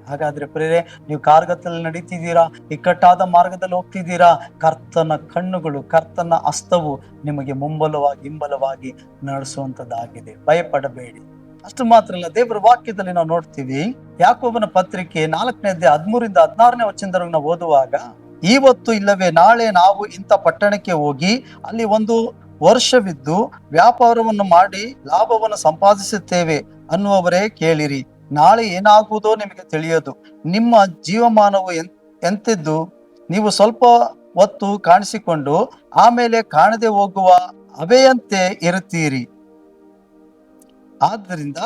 ಹಾಗಾದ್ರೆ ಪ್ರೇರೆ, ನೀವು ಕಾರ್ಗತ್ತಲ್ಲಿ ನಡೀತಿದ್ದೀರಾ, ಇಕ್ಕಟ್ಟಾದ ಮಾರ್ಗದಲ್ಲಿ ಹೋಗ್ತಿದ್ದೀರಾ, ಕರ್ತನ ಕಣ್ಣುಗಳು, ಕರ್ತನ ಹಸ್ತವು ನಿಮಗೆ ಹಿಂಬಲವಾಗಿ ನಡೆಸುವಂತದ್ದಾಗಿದೆ. ಭಯಪಡಬೇಡಿ. ಅಷ್ಟು ಮಾತ್ರ ಅಲ್ಲ, ದೇವರ ವಾಕ್ಯದಲ್ಲಿ ನಾವು ನೋಡ್ತೀವಿ, ಯಾಕೋಬನ ಪತ್ರಿಕೆ 4ನೇ ಅಧ್ಯಾಯ 13-16ನೇ ವಚನದವರೆಗೆ ನಾವು ಓದುವಾಗ, ಇವತ್ತು ಇಲ್ಲವೇ ನಾಳೆ ನಾವು ಇಂಥ ಪಟ್ಟಣಕ್ಕೆ ಹೋಗಿ ಅಲ್ಲಿ ಒಂದು ವರ್ಷವಿದ್ದು ವ್ಯಾಪಾರವನ್ನು ಮಾಡಿ ಲಾಭವನ್ನು ಸಂಪಾದಿಸುತ್ತೇವೆ ಅನ್ನುವವರೇ ಕೇಳಿರಿ. ನಾಳೆ ಏನಾಗುವುದೋ ನಿಮಗೆ ತಿಳಿಯದು. ನಿಮ್ಮ ಜೀವಮಾನವು ಎಂತೆದ್ದು ನೀವು ಸ್ವಲ್ಪ ಹೊತ್ತು ಕಾಣಿಸಿಕೊಂಡು ಆಮೇಲೆ ಕಾಣದೆ ಹೋಗುವ ಹವೆಯಂತೆ ಇರುತ್ತೀರಿ. ಆದ್ದರಿಂದ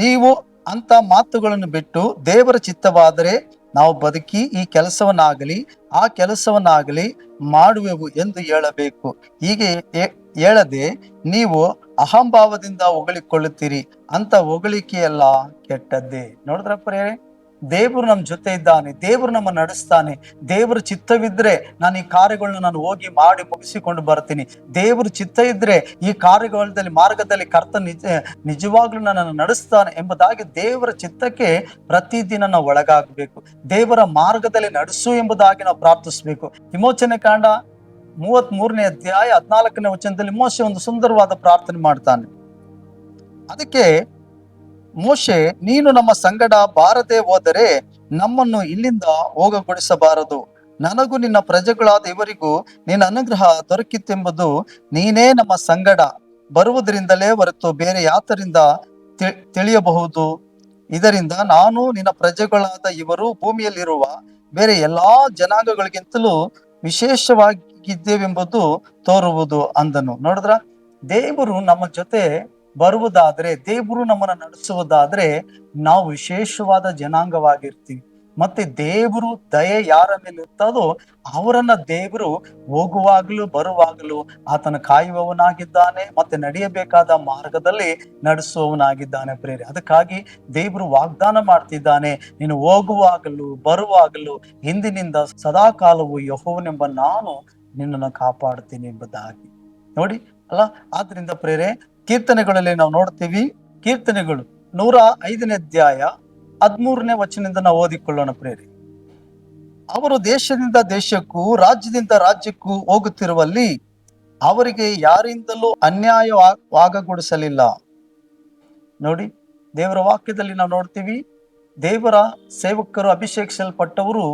ನೀವು ಅಂತ ಮಾತುಗಳನ್ನು ಬಿಟ್ಟು ದೇವರ ಚಿತ್ತವಾದರೆ ನಾವು ಬದುಕಿ ಈ ಕೆಲಸವನ್ನಾಗಲಿ ಆ ಕೆಲಸವನ್ನಾಗಲಿ ಮಾಡುವೆವು ಎಂದು ಹೇಳಬೇಕು. ಹೀಗೆ ಹೇಳದೆ ನೀವು ಅಹಂಭಾವದಿಂದ ಹೊಗಳಿಕೊಳ್ಳುತ್ತೀರಿ, ಅಂತ ಹೊಗಳಿಕೆಯಲ್ಲ ಕೆಟ್ಟದ್ದೇ. ನೋಡಿದ್ರ ಪ್ರಿಯರೇ, ದೇವರು ನಮ್ಮ ಜೊತೆ ಇದ್ದಾನೆ, ದೇವರು ನಮ್ಮ ನಡೆಸ್ತಾನೆ. ದೇವರ ಚಿತ್ತವಿದ್ರೆ ನಾನು ಈ ಕಾರ್ಯಗಳನ್ನ ನಾನು ಹೋಗಿ ಮಾಡಿ ಮುಗಿಸಿಕೊಂಡು ಬರ್ತೀನಿ. ದೇವರು ಚಿತ್ತ ಇದ್ರೆ ಈ ಕಾರ್ಯಗಳಲ್ಲಿ ಮಾರ್ಗದಲ್ಲಿ ಕರ್ತ ನಿಜವಾಗ್ಲೂ ನನ್ನನ್ನು ನಡೆಸ್ತಾನೆ ಎಂಬುದಾಗಿ ದೇವರ ಚಿತ್ತಕ್ಕೆ ಪ್ರತಿದಿನ ನಾವು ಒಳಗಾಗಬೇಕು. ದೇವರ ಮಾರ್ಗದಲ್ಲಿ ನಡೆಸು ಎಂಬುದಾಗಿ ನಾವು ಪ್ರಾರ್ಥಿಸ್ಬೇಕು. ವಿಮೋಚನೆ ಕಾಂಡ 33ನೇ ಅಧ್ಯಾಯ 14ನೇ ವಚನದಲ್ಲಿ ಮೋಶೆ ಒಂದು ಸುಂದರವಾದ ಪ್ರಾರ್ಥನೆ ಮಾಡ್ತಾನೆ. ಅದಕ್ಕೆ ಮೋಶೆ, ನೀನು ನಮ್ಮ ಸಂಗಡ ಬಾರದೆ ಹೋದರೆ ನಮ್ಮನ್ನು ಇಲ್ಲಿಂದ ಹೋಗಗೊಡಿಸಬಾರದು. ನನಗೂ ನಿನ್ನ ಪ್ರಜೆಗಳಾದ ಇವರಿಗೂ ನಿನ್ನ ಅನುಗ್ರಹ ದೊರಕಿತೆಂಬುದು ನೀನೇ ನಮ್ಮ ಸಂಗಡ ಬರುವುದರಿಂದಲೇ ಹೊರತು ಬೇರೆ ಯಾತರಿಂದ ತಿಳಿಯಬಹುದು. ಇದರಿಂದ ನಾನು ನಿನ್ನ ಪ್ರಜೆಗಳಾದ ಇವರು ಭೂಮಿಯಲ್ಲಿರುವ ಬೇರೆ ಎಲ್ಲಾ ಜನಾಂಗಗಳಿಗಿಂತಲೂ ವಿಶೇಷವಾಗಿದ್ದೇವೆಂಬುದು ತೋರುವುದು ಅಂದನು. ನೋಡಿದ್ರ, ದೇವರು ನಮ್ಮ ಜೊತೆ ಬರುವುದಾದ್ರೆ, ದೇವರು ನಮ್ಮನ್ನ ನಡೆಸುವುದಾದ್ರೆ ನಾವು ವಿಶೇಷವಾದ ಜನಾಂಗವಾಗಿರ್ತೀವಿ. ಮತ್ತೆ ದೇವರು ದಯೆ ಯಾರ ಮೇಲೆ ಇರ್ತದೋ ಅವರನ್ನ ದೇವರು ಹೋಗುವಾಗಲೂ ಬರುವಾಗಲೂ ಆತನ ಕಾಯುವವನಾಗಿದ್ದಾನೆ, ಮತ್ತೆ ನಡೆಯಬೇಕಾದ ಮಾರ್ಗದಲ್ಲಿ ನಡೆಸುವವನಾಗಿದ್ದಾನೆ ಪ್ರೇರೆ. ಅದಕ್ಕಾಗಿ ದೇವರು ವಾಗ್ದಾನ ಮಾಡ್ತಿದ್ದಾನೆ, ನೀನು ಹೋಗುವಾಗಲೂ ಬರುವಾಗಲೂ ಹಿಂದಿನಿಂದ ಸದಾ ಕಾಲವು ಯೆಹೋವನೆಂಬ ನಾನು ನಿನ್ನನ್ನು ಕಾಪಾಡ್ತೀನಿ ಎಂಬುದಾಗಿ. ನೋಡಿ ಅಲ್ಲ. ಆದ್ರಿಂದ ಪ್ರೇರೆ, ಕೀರ್ತನೆಗಳಲ್ಲಿ ನಾವು ನೋಡ್ತೀವಿ. ಕೀರ್ತನೆಗಳು 105ನೇ ಅಧ್ಯಾಯ 13ನೇ ವಚನದಿಂದ ನಾವು ಓದಿಕೊಳ್ಳೋಣ ಪ್ರೇರೆ. ಅವರು ದೇಶದಿಂದ ದೇಶಕ್ಕೂ ರಾಜ್ಯದಿಂದ ರಾಜ್ಯಕ್ಕೂ ಹೋಗುತ್ತಿರುವಲ್ಲಿ ಅವರಿಗೆ ಯಾರಿಂದಲೂ ಅನ್ಯಾಯವಾಗಗೊಡಿಸಲಿಲ್ಲ. ನೋಡಿ, ದೇವರ ವಾಕ್ಯದಲ್ಲಿ ನಾವು ನೋಡ್ತೀವಿ, ದೇವರ ಸೇವಕರು ಅಭಿಷೇಕಿಸಲ್ಪಟ್ಟವರು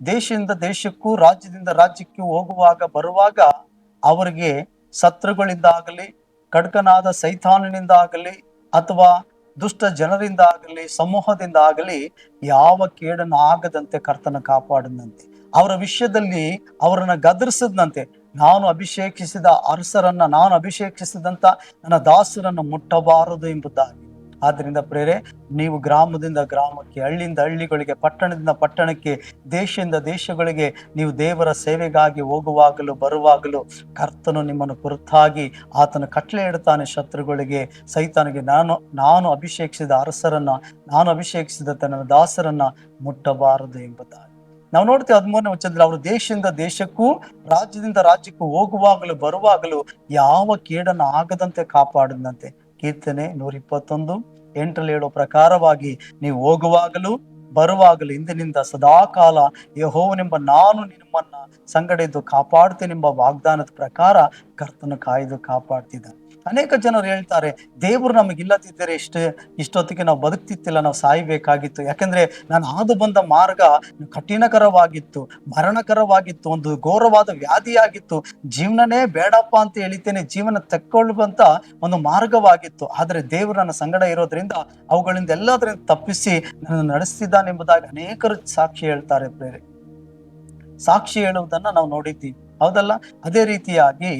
ದೇಶದಿಂದ ದೇಶಕ್ಕೂ ರಾಜ್ಯದಿಂದ ರಾಜ್ಯಕ್ಕೂ ಹೋಗುವಾಗ ಬರುವಾಗ ಅವರಿಗೆ ಶತ್ರುಗಳಿಂದಾಗಲಿ, ಖಡ್ಗನಾದ ಸೈತಾನನಿಂದ ಆಗಲಿ, ಅಥವಾ ದುಷ್ಟ ಜನರಿಂದ ಆಗಲಿ, ಸಮೂಹದಿಂದ ಆಗಲಿ ಯಾವ ಕೇಡನ್ನು ಆಗದಂತೆ ಕರ್ತನ ಕಾಪಾಡದಂತೆ, ಅವರ ವಿಷಯದಲ್ಲಿ ಅವರನ್ನ ಗದರಿಸದಂತೆ, ನಾನು ಅಭಿಷೇಕಿಸಿದ ಅರಸರನ್ನ, ನಾನು ಅಭಿಷೇಕಿಸಿದಂತ ನನ್ನ ದಾಸರನ್ನು ಮುಟ್ಟಬಾರದು ಎಂಬುದಾಗಿ. ಆದ್ರಿಂದ ಪ್ರೇರೆ, ನೀವು ಗ್ರಾಮದಿಂದ ಗ್ರಾಮಕ್ಕೆ, ಹಳ್ಳಿಯಿಂದ ಹಳ್ಳಿಗಳಿಗೆ, ಪಟ್ಟಣದಿಂದ ಪಟ್ಟಣಕ್ಕೆ, ದೇಶದಿಂದ ದೇಶಗಳಿಗೆ ನೀವು ದೇವರ ಸೇವೆಗಾಗಿ ಹೋಗುವಾಗಲೂ ಬರುವಾಗಲೂ ಕರ್ತನು ನಿಮ್ಮನ್ನು ಕುರಿತಾಗಿ ಆತನ ಕಟ್ಲೆ ಇಡ್ತಾನೆ ಶತ್ರುಗಳಿಗೆ, ಸೈತಾನಿಗೆ, ನಾನು ಅಭಿಷೇಕಿಸಿದ ಅರಸರನ್ನ, ನಾನು ಅಭಿಷೇಕಿಸಿದ ನನ್ನ ದಾಸರನ್ನ ಮುಟ್ಟಬಾರದು ಎಂಬುದಾಗಿ. ನಾವು ನೋಡ್ತೀವಿ 13ನೇ ವಚನದಲ್ಲಿ, ಅವರು ದೇಶದಿಂದ ದೇಶಕ್ಕೂ ರಾಜ್ಯದಿಂದ ರಾಜ್ಯಕ್ಕೂ ಹೋಗುವಾಗಲೂ ಬರುವಾಗಲೂ ಯಾವ ಕೇಡನ್ನು ಆಗದಂತೆ ಕಾಪಾಡದಂತೆ. ಕೀರ್ತನೆ 121:8 ಹೇಳೋ ಪ್ರಕಾರವಾಗಿ ನೀವು ಹೋಗುವಾಗಲೂ ಬರುವಾಗಲೂ ಇಂದಿನಿಂದ ಸದಾಕಾಲ ಯೆಹೋವನೆಂಬ ನಾನು ನಿಮ್ಮನ್ನ ಸಂಗಡಿದ್ದು ಕಾಪಾಡ್ತೇನೆಂಬ ವಾಗ್ದಾನದ ಪ್ರಕಾರ ಕರ್ತನು ಕಾಯ್ದು ಕಾಪಾಡ್ತಿದ್ದಾನೆ. ಅನೇಕ ಜನರು ಹೇಳ್ತಾರೆ, ದೇವರು ನಮಗಿಲ್ಲದಿದ್ದರೆ ಇಷ್ಟೊತ್ತಿಗೆ ನಾವು ಬದುಕ್ತಿತ್ತಿಲ್ಲ, ನಾವು ಸಾಯ್ಬೇಕಾಗಿತ್ತು. ಯಾಕಂದ್ರೆ ನಾನು ಹಾದು ಬಂದ ಮಾರ್ಗ ಕಠಿಣಕರವಾಗಿತ್ತು, ಮರಣಕರವಾಗಿತ್ತು, ಒಂದು ಘೋರವಾದ ವ್ಯಾಧಿಯಾಗಿತ್ತು, ಜೀವನನೇ ಬೇಡಪ್ಪ ಅಂತ ಹೇಳಿದ್ದೇನೆ, ಜೀವನ ತೆಕ್ಕೊಳ್ಳುವಂತ ಒಂದು ಮಾರ್ಗವಾಗಿತ್ತು. ಆದ್ರೆ ದೇವರು ನನ್ನ ಸಂಗಡ ಇರೋದ್ರಿಂದ ಅವುಗಳಿಂದ ಎಲ್ಲದರಿಂದ ತಪ್ಪಿಸಿ ನನ್ನ ನಡೆಸ್ತಿದ್ದಾನೆ ಎಂಬುದಾಗಿ ಅನೇಕರು ಸಾಕ್ಷಿ ಹೇಳ್ತಾರೆ ಬೇರೆ. ಸಾಕ್ಷಿ ಹೇಳುವುದನ್ನ ನಾವು ನೋಡಿದ್ದೀವಿ, ಹೌದಲ್ಲ? ಅದೇ ರೀತಿಯಾಗಿ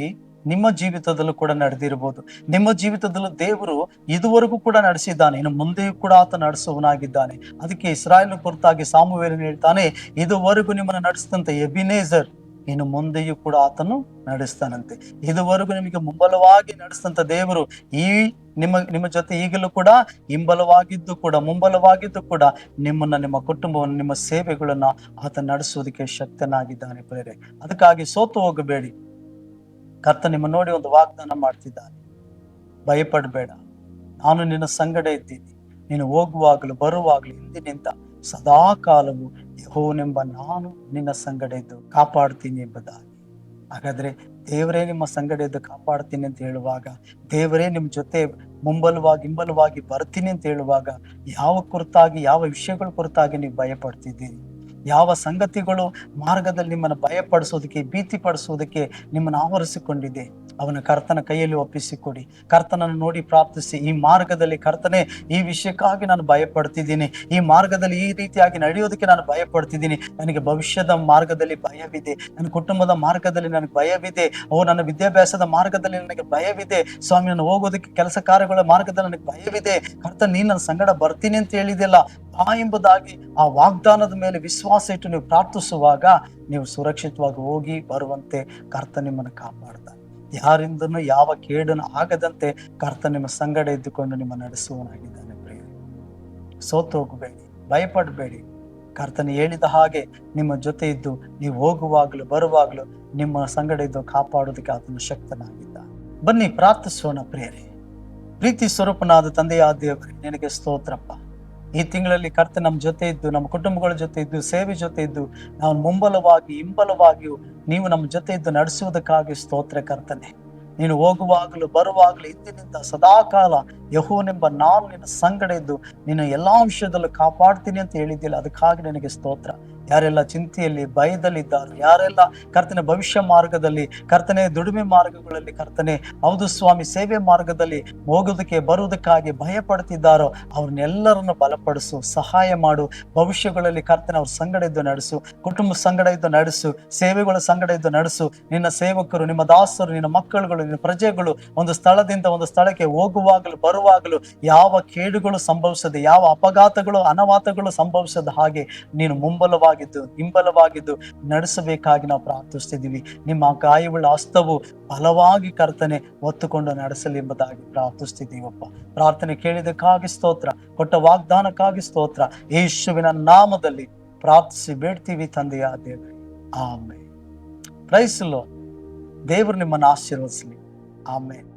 ನಿಮ್ಮ ಜೀವಿತದಲ್ಲೂ ಕೂಡ ನಡೆದಿರ್ಬೋದು. ನಿಮ್ಮ ಜೀವಿತದಲ್ಲೂ ದೇವರು ಇದುವರೆಗೂ ಕೂಡ ನಡೆಸಿದ್ದಾನೆ, ಇನ್ನು ಮುಂದೆಯೂ ಕೂಡ ಆತ ನಡೆಸುವನಾಗಿದ್ದಾನೆ. ಅದಕ್ಕೆ ಇಸ್ರಾಯೇಲ್ ಕುರಿತಾಗಿ ಸಾಮುವೇಲನು ಹೇಳ್ತಾನೆ, ಇದುವರೆಗೂ ನಿಮ್ಮನ್ನು ನಡೆಸಿದಂತೆ ಎಬಿನೇಜರ್ ಇನ್ನು ಮುಂದೆಯೂ ಕೂಡ ಆತನು ನಡೆಸ್ತಾನಂತೆ. ಇದುವರೆಗೂ ನಿಮಗೆ ಮುಂಬಲವಾಗಿ ನಡೆಸಿದಂತ ದೇವರು ನಿಮ್ಮ ಜೊತೆ ಈಗಲೂ ಕೂಡ ಹಿಂಬಲವಾಗಿದ್ದು ಕೂಡ ಮುಂಬಲವಾಗಿದ್ದು ಕೂಡ ನಿಮ್ಮನ್ನ, ನಿಮ್ಮ ಕುಟುಂಬವನ್ನು, ನಿಮ್ಮ ಸೇವೆಗಳನ್ನ ಆತ ನಡೆಸುವುದಕ್ಕೆ ಶಕ್ತನಾಗಿದ್ದಾನೆ ಪ್ರೇರೆ. ಅದಕ್ಕಾಗಿ ಸೋತು ಹೋಗಬೇಡಿ. ಕರ್ತ ನಿಮ್ಮ ನೋಡಿ ಒಂದು ವಾಗ್ದಾನ ಮಾಡ್ತಿದ್ದಾನೆ, ಭಯಪಡಬೇಡ, ನಾನು ನಿನ್ನ ಸಂಗಡ ಇದ್ದೀನಿ, ನೀನು ಹೋಗುವಾಗಲೂ ಬರುವಾಗಲೂ ಇಂದಿನಿಂದ ಸದಾ ಕಾಲವು ಯೆಹೋವನೆಂಬ ನಾನು ನಿನ್ನ ಸಂಗಡ ಇದ್ದು ಕಾಪಾಡ್ತೀನಿ ಎಂಬುದಾಗಿ. ಹಾಗಾದ್ರೆ ದೇವರೇ ನಿಮ್ಮ ಸಂಗಡ ಇದ್ದು ಕಾಪಾಡ್ತೀನಿ ಅಂತ ಹೇಳುವಾಗ, ದೇವರೇ ನಿಮ್ ಜೊತೆ ಹಿಂಬಲವಾಗಿ ಬರ್ತೀನಿ ಅಂತ ಹೇಳುವಾಗ, ಯಾವ ಕುರಿತಾಗಿ, ಯಾವ ವಿಷಯಗಳ ಕುರಿತಾಗಿ ನೀವು ಭಯ ಪಡ್ತಿದ್ದೀರಿ? ಯಾವ ಸಂಗತಿಗಳು ಮಾರ್ಗದಲ್ಲಿ ನಿಮ್ಮನ್ನು ಭಯಪಡಿಸೋದಕ್ಕೆ, ಭೀತಿ ಪಡಿಸೋದಕ್ಕೆ ನಿಮ್ಮನ್ನು ಆವರಿಸಿಕೊಂಡಿದೆ? ಅವನ ಕರ್ತನ ಕೈಯಲ್ಲಿ ಒಪ್ಪಿಸಿಕೊಡಿ. ಕರ್ತನನ್ನು ನೋಡಿ ಪ್ರಾರ್ಥಿಸಿ, ಈ ಮಾರ್ಗದಲ್ಲಿ ಕರ್ತನೆ, ಈ ವಿಷಯಕ್ಕಾಗಿ ನಾನು ಭಯ ಪಡ್ತಿದ್ದೀನಿ, ಈ ಮಾರ್ಗದಲ್ಲಿ ಈ ರೀತಿಯಾಗಿ ನಡೆಯೋದಕ್ಕೆ ನಾನು ಭಯ ಪಡ್ತಿದ್ದೀನಿ, ನನಗೆ ಭವಿಷ್ಯದ ಮಾರ್ಗದಲ್ಲಿ ಭಯವಿದೆ, ನನ್ನ ಕುಟುಂಬದ ಮಾರ್ಗದಲ್ಲಿ ನನಗೆ ಭಯವಿದೆ, ನನ್ನ ವಿದ್ಯಾಭ್ಯಾಸದ ಮಾರ್ಗದಲ್ಲಿ ನನಗೆ ಭಯವಿದೆ ಸ್ವಾಮಿ, ನಾನು ಹೋಗೋದಕ್ಕೆ ಕೆಲಸ ಕಾರ್ಯಗಳ ಮಾರ್ಗದಲ್ಲಿ ನನಗೆ ಭಯವಿದೆ, ಕರ್ತನ ನೀನು ನನ್ನ ಸಂಗಡ ಬರ್ತೀನಿ ಅಂತ ಹೇಳಿದೆಯಲ್ಲ ಎಂಬುದಾಗಿ ಆ ವಾಗ್ದಾನದ ಮೇಲೆ ವಿಶ್ವಾಸ ಇಟ್ಟು ನೀವು ಪ್ರಾರ್ಥಿಸುವಾಗ ನೀವು ಸುರಕ್ಷಿತವಾಗಿ ಹೋಗಿ ಬರುವಂತೆ ಕರ್ತ ನಿಮ್ಮನ್ನು ಕಾಪಾಡ್ತಾನೆ. ಯಾರಿಂದನೂ ಯಾವ ಕೇಡನ್ನು ಆಗದಂತೆ ಕರ್ತ ನಿಮ್ಮ ಸಂಗಡ ಇದ್ದುಕೊಂಡು ನಿಮ್ಮ ನಡೆಸುವನಾಗಿದ್ದಾನೆ ಪ್ರಿಯ. ಸೋತು ಹೋಗಬೇಡಿ, ಭಯಪಡಬೇಡಿ. ಕರ್ತನ ಹೇಳಿದ ಹಾಗೆ ನಿಮ್ಮ ಜೊತೆ ಇದ್ದು ನೀವು ಹೋಗುವಾಗಲೂ ಬರುವಾಗಲೂ ನಿಮ್ಮ ಸಂಗಡ ಇದ್ದು ಕಾಪಾಡೋದಕ್ಕೆ ಆತನ ಶಕ್ತನಾಗಿದ್ದಾನೆ. ಬನ್ನಿ ಪ್ರಾರ್ಥಿಸೋಣ ಪ್ರಿಯರೇ. ಪ್ರೀತಿ ಸ್ವರೂಪನಾದ ತಂದೆಯಾದ ದೇವರೇ, ನಿನಗೆ ಸ್ತೋತ್ರಪ್ಪ. ಈ ತಿಂಗಳಲ್ಲಿ ಕರ್ತ ನಮ್ಮ ಜೊತೆ ಇದ್ದು, ನಮ್ಮ ಕುಟುಂಬಗಳ ಜೊತೆ ಇದ್ದು, ಸೇವೆ ಜೊತೆ ಇದ್ದು, ನಾವು ಮುಂಬಲವಾಗಿ ಹಿಂಬಲವಾಗಿಯೂ ನೀವು ನಮ್ಮ ಜೊತೆ ಇದ್ದು ನಡೆಸುವುದಕ್ಕಾಗಿ ಸ್ತೋತ್ರ ಕರ್ತನೆ. ನೀನು ಹೋಗುವಾಗಲೂ ಬರುವಾಗಲೂ ಇಂದಿನಿಂದ ಸದಾಕಾಲ ಯೆಹೋವನೆಂಬ ನಾನು ನಿನ್ನ ಸಂಗಡ ಇದ್ದು ನಿನ್ನ ಎಲ್ಲಾ ವಿಷಯದಲ್ಲೂ ಕಾಪಾಡ್ತೀನಿ ಅಂತ ಹೇಳಿದ್ದಿಲ್ಲ, ಅದಕ್ಕಾಗಿ ನನಗೆ ಸ್ತೋತ್ರ. ಯಾರೆಲ್ಲ ಚಿಂತೆಯಲ್ಲಿ ಭಯದಲ್ಲಿದ್ದಾರೋ, ಯಾರೆಲ್ಲ ಕರ್ತನೆ ಭವಿಷ್ಯ ಮಾರ್ಗದಲ್ಲಿ, ಕರ್ತನೆ ದುಡಿಮೆ ಮಾರ್ಗಗಳಲ್ಲಿ, ಕರ್ತನೆ ಹೌದು ಸ್ವಾಮಿ ಸೇವೆ ಮಾರ್ಗದಲ್ಲಿ ಹೋಗೋದಕ್ಕೆ ಬರುವುದಕ್ಕಾಗಿ ಭಯ ಪಡ್ತಿದ್ದಾರೋ ಅವ್ರನ್ನೆಲ್ಲರನ್ನು ಬಲಪಡಿಸು, ಸಹಾಯ ಮಾಡು. ಭವಿಷ್ಯಗಳಲ್ಲಿ ಕರ್ತನೆ ಅವ್ರ ಸಂಗಡ ಇದ್ದು ನಡೆಸು, ಕುಟುಂಬ ಸಂಗಡ ಇದ್ದು ನಡೆಸು, ಸೇವೆಗಳ ಸಂಗಡ ಇದ್ದು ನಡೆಸು. ನಿನ್ನ ಸೇವಕರು, ನಿಮ್ಮ ದಾಸರು, ನಿನ್ನ ಮಕ್ಕಳುಗಳು, ನಿನ್ನ ಪ್ರಜೆಗಳು ಒಂದು ಸ್ಥಳದಿಂದ ಒಂದು ಸ್ಥಳಕ್ಕೆ ಹೋಗುವಾಗಲೂ ಬರುವಾಗಲೂ ಯಾವ ಕೇಡುಗಳು ಸಂಭವಿಸದೆ, ಯಾವ ಅಪಘಾತಗಳು ಅನಾಹುತಗಳು ಸಂಭವಿಸದ ಹಾಗೆ ನೀನು ಮುಂಬಲವಾಗಿದ್ದು ಹಿಂಬಲವಾಗಿದ್ದು ನಡೆಸಬೇಕಾಗಿ ನಾವು ಪ್ರಾರ್ಥಿಸ್ತಿದ್ದೀವಿ. ನಿಮ್ಮ ಗಾಯವುಳ್ಳ ಹಸ್ತವು ಬಲವಾಗಿ ಕರ್ತನೆ ಹೊತ್ತುಕೊಂಡು ನಡೆಸಲಿ ಎಂಬುದಾಗಿ ಪ್ರಾರ್ಥಿಸ್ತಿದ್ದೀವಪ್ಪ. ಪ್ರಾರ್ಥನೆ ಕೇಳಿದಕ್ಕಾಗಿ ಸ್ತೋತ್ರ, ಕೊಟ್ಟ ವಾಗ್ದಾನಕ್ಕಾಗಿ ಸ್ತೋತ್ರ. ಯೇಸುವಿನ ನಾಮದಲ್ಲಿ ಪ್ರಾರ್ಥಿಸಿ ಬೇಡ್ತೀವಿ ತಂದೆಯ ದೇವರೇ, ಆಮೇನ್. Price the lord. ದೇವರು ನಿಮ್ಮನ್ನು ಆಶೀರ್ವದಿಸಲಿ. ಆಮೇನ್.